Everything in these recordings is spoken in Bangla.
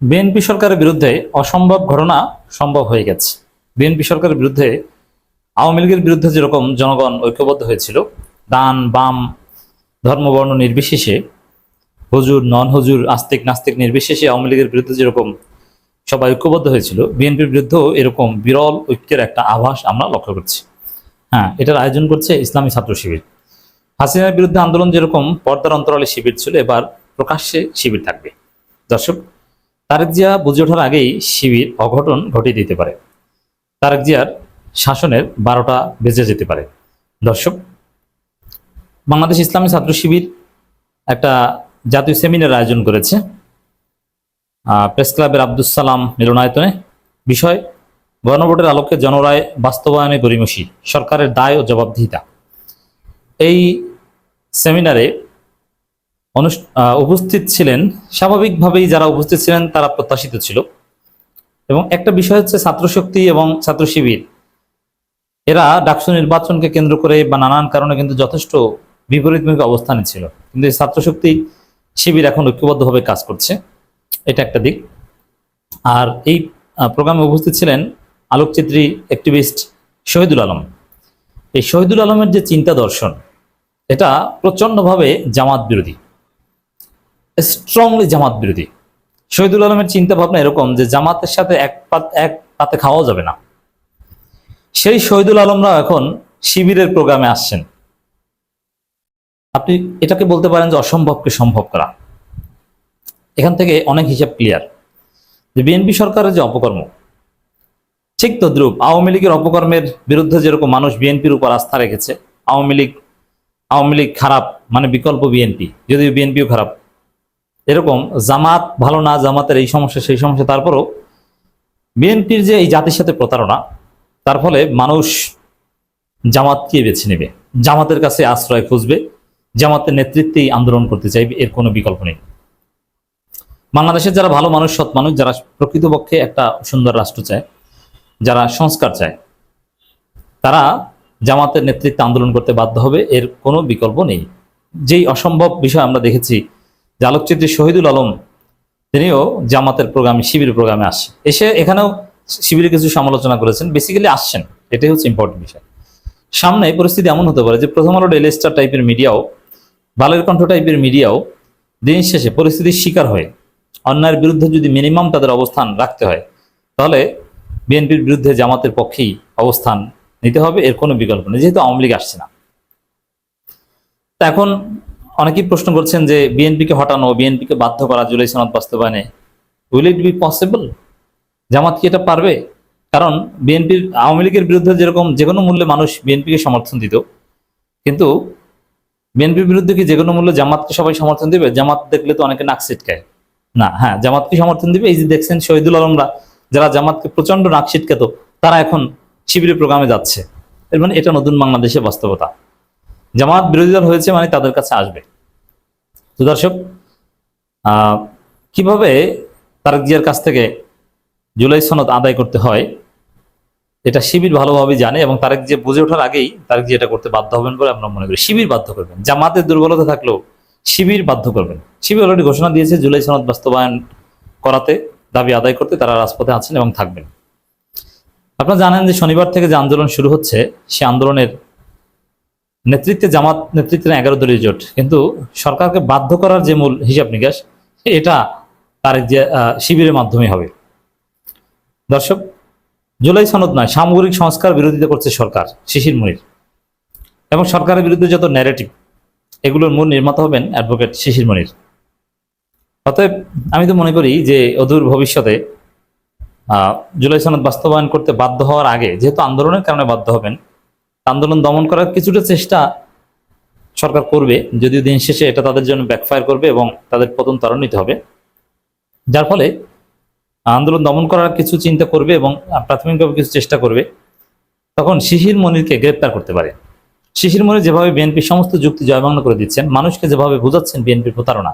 বিএনপি সরকারের বিরুদ্ধে অসম্ভব ঘটনা সম্ভব হয়ে গেছে। বিএনপি সরকারের বিরুদ্ধে আওয়ামী লীগের বিরুদ্ধে যেরকম জনগণ ঐক্যবদ্ধ হয়েছিল, ডান বাম ধর্ম বর্ণ নির্বিশেষে, হুজুর নন হুজুর, আস্তিক নাস্তিক নির্বিশেষে আওয়ামী লীগের বিরুদ্ধে যেরকম সবাই ঐক্যবদ্ধ হয়েছিল, বিএনপির বিরুদ্ধেও এরকম বিরল ঐক্যের একটা আভাস আমরা লক্ষ্য করছি। হ্যাঁ, এটার আয়োজন করছে ইসলামী ছাত্র শিবির। হাসিনার বিরুদ্ধে আন্দোলন যেরকম পর্দার অন্তরালে শিবির ছিল, এবার প্রকাশ্যে শিবির থাকবে। দর্শক, তারেক জিয়া বুঝে ওঠার আগেই শিবির অঘটন ঘটিয়ে দিতে পারে। তারেক জিয়ার শাসনের 12টা বেজে যেতে পারে। দর্শক, বাংলাদেশ ইসলামী ছাত্র শিবির একটা জাতীয় সেমিনার আয়োজন করেছে প্রেস ক্লাবের আব্দুস সালাম মিলনায়তনে। বিষয়: গণভোটের আলোকে জনরায় বাস্তবায়নে গড়িমসি, সরকারের দায় ও জবাবদিহিতা। এই সেমিনারে উপস্থিত ছিলেন, স্বাভাবিকভাবেই যারা উপস্থিত ছিলেন তারা প্রত্যাশিত ছিল। এবং একটা বিষয় হচ্ছে, ছাত্রশক্তি এবং ছাত্র শিবির এরা ডাকসু নির্বাচনকে কেন্দ্র করে বা নানান কারণে কিন্তু যথেষ্ট বিপরীতমুখী অবস্থানে ছিল, কিন্তু এই ছাত্রশক্তি শিবির এখন ঐক্যবদ্ধভাবে কাজ করছে, এটা একটা দিক। আর এই প্রোগ্রামে উপস্থিত ছিলেন আলোকচিত্রী অ্যাক্টিভিস্ট শহীদুল আলম। এই শহীদুল আলমের যে চিন্তা দর্শন, এটা প্রচণ্ডভাবে জামাত বিরোধী, স্ট্রংলি জামাত বিরোধী। শহীদুল আলমের চিন্তা ভাবনা এরকম যে জামাতের সাথে এক পাতে খাওয়া যাবে না। সেই শহীদুল আলমরা এখন শিবিরের প্রোগ্রামে আসছেন। আপনি এটাকে বলতে পারেন যে অসম্ভবকে সম্ভব করা। এখান থেকে অনেক হিসাব ক্লিয়ার যে বিএনপি সরকারের যে অপকর্ম, ঠিক তদ্রুপ আওয়ামী লীগের অপকর্মের বিরুদ্ধে যেরকম মানুষ বিএনপির উপর আস্থা রেখেছে, আওয়ামী লীগ খারাপ মানে বিকল্প বিএনপি, যদিও বিএনপিও খারাপ, এরকম জামাত ভালো না, জামাতের এই সমস্যা সেই সমস্যা, তারপরও বিএনপির যে এই জাতির সাথে প্রতারণা, তার ফলে মানুষ জামাতকে বেছে নেবে, জামাতের কাছে আশ্রয় খুঁজবে, জামাতের নেতৃত্বেই আন্দোলন করতে চাইবে, এর কোনো বিকল্প নেই। বাংলাদেশের যারা ভালো মানুষ, সৎ মানুষ, যারা প্রকৃতপক্ষে একটা সুন্দর রাষ্ট্র চায়, যারা সংস্কার চায়, তারা জামাতের নেতৃত্বে আন্দোলন করতে বাধ্য হবে, এর কোনো বিকল্প নেই। যেই অসম্ভব বিষয় আমরা দেখেছি যে আলোকচিত্রী শহীদুল আলম তিনিও জামাতের প্রোগ্রামে, শিবির প্রোগ্রামে এসে এখানেও শিবিরের কিছু সমালোচনা করেছেন, বেসিক্যালি আসছেন, এটাই হচ্ছে ইম্পর্টেন্ট বিষয়। সামনে পরিস্থিতি এমন হতে পারে যে প্রথম আলো, ডেইলি স্টার টাইপের মিডিয়াও, বালের কণ্ঠ টাইপের মিডিয়াও দিন শেষে পরিস্থিতির শিকার হয়ে অন্যায়ের বিরুদ্ধে যদি মিনিমাম তাদের অবস্থান রাখতে হয়, তাহলে বিএনপির বিরুদ্ধে জামাতের পক্ষেই অবস্থান নিতে হবে, এর কোনো বিকল্প নেই, যেহেতু আওয়ামী লীগ আসছে না। তা এখন অনেকেই প্রশ্ন করছেন যে বিএনপিকে হটানো, বিএনপিকে বাধ্য করা জুলাই সনদ বাস্তবায়নে, উইল ইট বি পসিবল? জামাত কি এটা পারবে? কারণ বিএনপির, আওয়ামী লীগের বিরুদ্ধে যেরকম যে কোনো মূল্যে মানুষ বিএনপিকে সমর্থন দিত, কিন্তু বিএনপির বিরুদ্ধে কি যে কোনো মূল্যে জামাতকে সবাই সমর্থন দিবে? জামাত দেখলে তো অনেকে নাক ছিটকায় না। হ্যাঁ, জামাতকে সমর্থন দিবে। এই যে দেখছেন শহীদুল আলমরা, যারা জামাতকে প্রচন্ড নাক ছিটকাত, তারা এখন শিবিরের প্রোগ্রামে যাচ্ছে। এর মানে এটা নতুন বাংলাদেশের বাস্তবতা। জামাত বিরোধী দল হয়েছে মানে তাদের কাছে আসবে। তো দর্শক, কিভাবে তারেক জিয়ার কাছ থেকে জুলাই সনদ আদায় করতে হয় এটা শিবির ভালোভাবে জানে, এবং তারেক জিয়া বুঝে ওঠার আগেই তারেক জিয়া এটা করতে বাধ্য হবেন বলে আমরা মনে করি। শিবির বাধ্য করবেন, জামাতের দুর্বলতা থাকলেও শিবির বাধ্য করবেন। শিবির অলরেডি ঘোষণা দিয়েছে জুলাই সনদ বাস্তবায়ন করাতে, দাবি আদায় করতে তারা রাজপথে আছেন এবং থাকবেন। আপনারা জানেন যে শনিবার থেকে যে আন্দোলন শুরু হচ্ছে, সে আন্দোলনের নেতৃত্বে জামাত নেতৃত্বে 11 দলীয় জোট, কিন্তু সরকারকে বাধ্য করার যে মূল হিসাব নিকাশ, এটা তারেক জিয়া শিবিরের মাধ্যমে হবে। দর্শক, জুলাই সনদ নয়, সামগ্রিক সংস্কার বিরোধিতা করছে সরকার, শিশির মনির, এবং সরকারের বিরুদ্ধে যত ন্যারেটিভ, এগুলোর মূল নির্মাতা হবেন অ্যাডভোকেট শিশির মনির। অতএব আমি তো মনে করি যে অদূর ভবিষ্যতে জুলাই সনদ বাস্তবায়ন করতে বাধ্য হওয়ার আগে, যেহেতু আন্দোলনের কারণে বাধ্য হবেন, আন্দোলন দমন করার কিছুটা চেষ্টা সরকার করবে, যদিও দিন শেষে এটা তাদের জন্য ব্যাকফায়ার করবে এবং তাদের পতন ত্বরান্বিত হবে, যার ফলে আন্দোলন দমন করার কিছু চিন্তা করবে এবং প্রাথমিকভাবে কিছু চেষ্টা করবে। তখন শিশির মনিরকে গ্রেপ্তার করতে পারে। শিশির মনির যেভাবে বিএনপির সমস্ত যুক্তি জয়বাংলা করে দিচ্ছেন, মানুষকে যেভাবে বোঝাচ্ছেন বিএনপির প্রতারণা,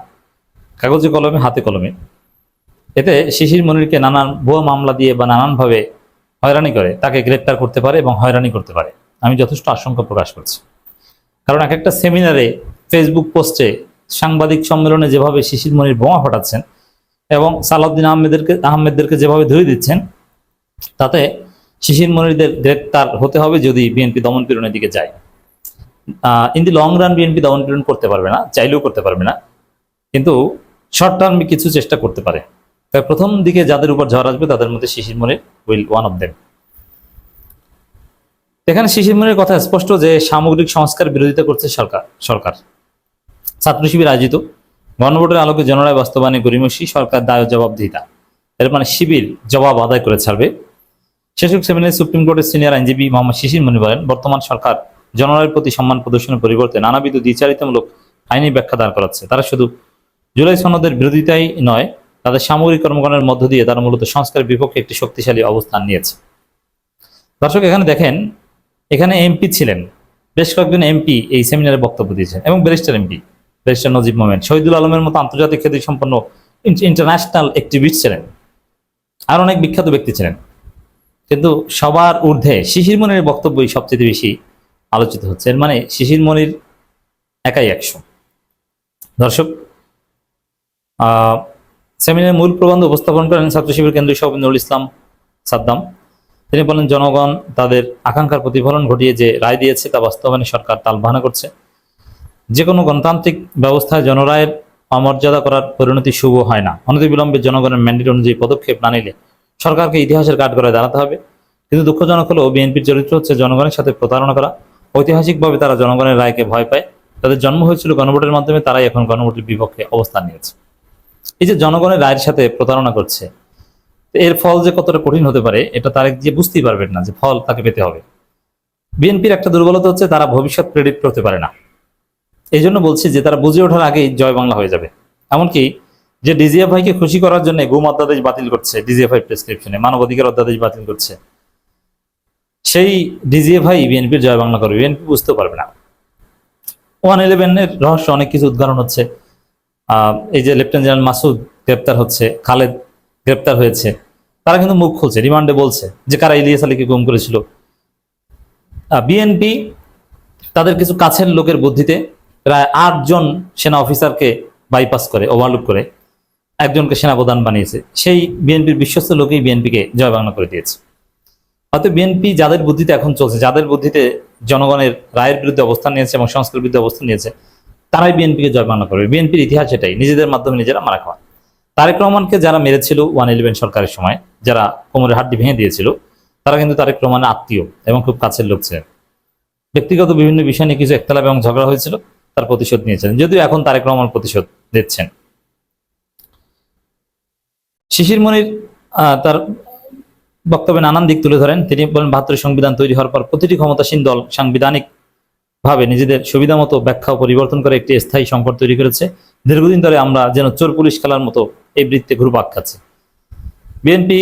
কাগজে কলমে হাতে কলমে, এতে শিশির মনিরকে নানান ভুয়া মামলা দিয়ে বা নানানভাবে হয়রানি করে তাকে গ্রেপ্তার করতে পারে এবং হয়রানি করতে পারে। আমি যথেষ্ট আশঙ্কা প্রকাশ করছি। কারণ এক একটা সেমিনারে, ফেসবুক পোস্টে, সাংবাদিক সম্মেলনে যেভাবে শিশির মনির বোমা ফাটাচ্ছেন, এবং সালাউদ্দিন আহমেদদেরকে যেভাবে ধরে দিচ্ছেন, তাতে শিশির মনিরদের গ্রেপ্তার হতে হবে যদি বিএনপি দমন পীড়নের দিকে যায়। In the long run BNP দমন পীড়ন করতে পারবে না, চাইলেও করতে পারবে না, কিন্তু শর্ট টার্মে কিছু চেষ্টা করতে পারে। তাই প্রথম দিকে যাদের উপর ঝড় আসবে তাদের মধ্যে শিশির মনির উইল ওয়ান অফ দেম। এখানে শিশির মনির কথা স্পষ্ট যে সামগ্রিক সংস্কার বিরোধিতা করছে সরকার। ছাত্র শিবির আয়োজিত গণভোটের আলোকে জনরায় বাস্তবায়নে গরিমসি সরকার দায় ও জবাবদিহিতা, এর মানে শিবির জবাব আদায় করে ছাড়বে। শেষক সেমিনারে সুপ্রিম কোর্টের সিনিয়র আইনজীবী মোহাম্মদ শিশির মনির বলেন, বর্তমান সরকার জনরায়ের প্রতি সম্মান প্রদর্শনের পরিবর্তে নানাবিধ দ্বিচারিতামূলক আইনি ব্যাখ্যা দাঁড় করাচ্ছে। তারা শুধু জুলাই সনদের বিরোধিতাই নয়, তাদের সামগ্রিক কর্মকাণ্ডের মধ্য দিয়ে তারা মূলত সংস্কারের বিপক্ষে একটি শক্তিশালী অবস্থান নিয়েছে। দর্শক এখানে দেখেন, এখানে এমপি ছিলেন, বেশ কয়েকজন এমপি এই সেমিনারে বক্তব্য দিয়েছেন, এবং ব্যারিস্টার এমপি, ব্যারিস্টার নজিব মোমেন, শহীদুল আলমের মতো আন্তর্জাতিক খ্যাতি সম্পন্ন ইন্টারন্যাশনাল অ্যাক্টিভিস্ট ছিলেন, আর অনেক বিখ্যাত ব্যক্তি ছিলেন। কিন্তু সবার ঊর্ধ্বে শিশির মনিরের বক্তব্যই সবচেয়ে বেশি আলোচিত হচ্ছে। এর মানে শিশির মনির একাই 100। দর্শক, সেমিনারের মূল প্রবন্ধ উপস্থাপন করেন ছাত্র শিবির কেন্দ্রীয় সভাপতি নুরুল ইসলাম সাদ্দাম। তিনি বলেন, জনগণ তাদের আকাঙ্ক্ষার প্রতিফলন ঘটিয়ে যে রায় দিয়েছে তা বাস্তবায়নে সরকার তালবাহানা করছে। যে কোনো গণতান্ত্রিক ব্যবস্থায় জনরায়ের অমর্যাদা করার পরিণতি শুভ হয় না। অনতিবিলম্বে জনগণের ম্যান্ডেট অনুযায়ী পদক্ষেপ না নিলে সরকারকে ইতিহাসের কাঠগড়ায় দাঁড়াতে হবে। কিন্তু দুঃখজনক হলেও বিএনপির চরিত্র হচ্ছে জনগণের সাথে প্রতারণা করা। ঐতিহাসিকভাবে তারা জনগণের রায়কে ভয় পায়। তাদের জন্ম হয়েছিল গণভোটের মাধ্যমে, তারাই এখন গণভোটের বিপক্ষে অবস্থান নিয়েছে। এই যে জনগণের রায়ের সাথে প্রতারণা করছে, এর ফল যে কতটা কঠিন হতে পারে এটা তারেক যে বুঝতেই পারবেন না, যে ফল তাকে পেতে হবে। বিএনপির একটা দুর্বলতা হচ্ছে তারা ভবিষ্যৎ প্রেডিক্ট করতে পারে না। এই জন্য বলছি যে তারা বুঝে ওঠার আগেই জয় বাংলা হয়ে যাবে। এমনকি যে ডিজিএফআইকে খুশি করার জন্য গুম অধ্যাদেশ বাতিল করছে, ডিজিএফআই প্রেসক্রিপশনে মানবাধিকার অধ্যাদেশ বাতিল করছে, সেই ডিজিএফআই বিএনপির জয় বাংলা করবে, বিএনপি বুঝতেও পারবে না। 111-এর রহস্য অনেক কিছু উদ্ঘাটন হচ্ছে। এই যে লেফটেন্যান্ট জেনারেল মাসুদ গ্রেপ্তার হচ্ছে, খালেদ গ্রেপ্তার হয়েছে, তারা কিন্তু মুখ খুলছে, রিমান্ডে বলছে যে কারা ইলিয়াস আলীকে গুম করেছিল। বিএনপি তাদের কিছু কাছের লোকের বুদ্ধিতে প্রায় 8 জন সেনা অফিসারকে বাইপাস করে, ওভারলুক করে একজনকে সেনাপ্রধান বানিয়েছে। সেই বিএনপির বিশ্বস্ত লোকেই বিএনপিকে জয় বাংলা করে দিয়েছে। হয়তো বিএনপি যাদের বুদ্ধিতে এখন চলছে, যাদের বুদ্ধিতে জনগণের রায়ের বিরুদ্ধে অবস্থান নিয়েছে এবং সংস্কারের বিরুদ্ধে অবস্থান নিয়েছে, তারাই বিএনপিকে জয় বাংলা করবে। বিএনপির ইতিহাস এটাই, নিজেদের মাধ্যমে নিজেরা মারা খাওয়া। তারেক রহমানকে যারা মেরেছিল 111 সরকারের সময়, যারা কোমরের হাড্ডি ভেঙে দিয়েছিল, তারা কিন্তু তারেক রহমানের আত্মীয় এবং খুব কাছের লোক ছিলেন। ব্যক্তিগত বিভিন্ন বিষয় নিয়ে কিছু একতলাপ এবং ঝগড়া হয়েছিল, তার প্রতিশোধ নিয়েছেন, যদিও এখন তারেক রহমান প্রতিশোধ দিচ্ছেন। শিশির মনির তার বক্তব্যে নানান দিক তুলে ধরেন। তিনি বলেন, 72 সংবিধান তৈরি হওয়ার পর প্রতিটি ক্ষমতাসীন দল সাংবিধানিক ভাবে নিজেদের সুবিধা মতো ব্যাখ্যা ও পরিবর্তন করে একটি স্থায়ী সংকট তৈরি করেছে। দীর্ঘদিন ধরে আমরা যেন চোর পুলিশ খেলার মতো এই বৃত্তে ঘুরপাক খাচ্ছি। বিএনপি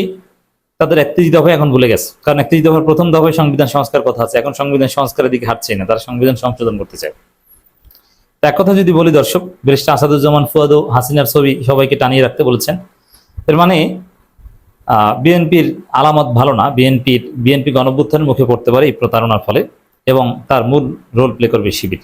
তাদের 31 দফায় এখন ভুলে গেছে, কারণ 31 দফার প্রথম দফায় সংবিধান সংস্কার কথা আছে, এখন সংবিধান সংস্কারের দিকে হাঁটছে না, তারা সংবিধান সংশোধন করতে চায়। এক কথা যদি বলি দর্শক, ব্যারিস্টার আসাদুজ্জামান ফুয়াদ ও হাসিনার ছবি সবাইকে টানিয়ে রাখতে বলেছেন। এর মানে বিএনপির আলামত ভালো না। বিএনপি গণঅভ্যুত্থানের মুখে পড়তে পারে এই প্রতারণার ফলে, এবং তার মূল রোল প্লে করবে শিবির।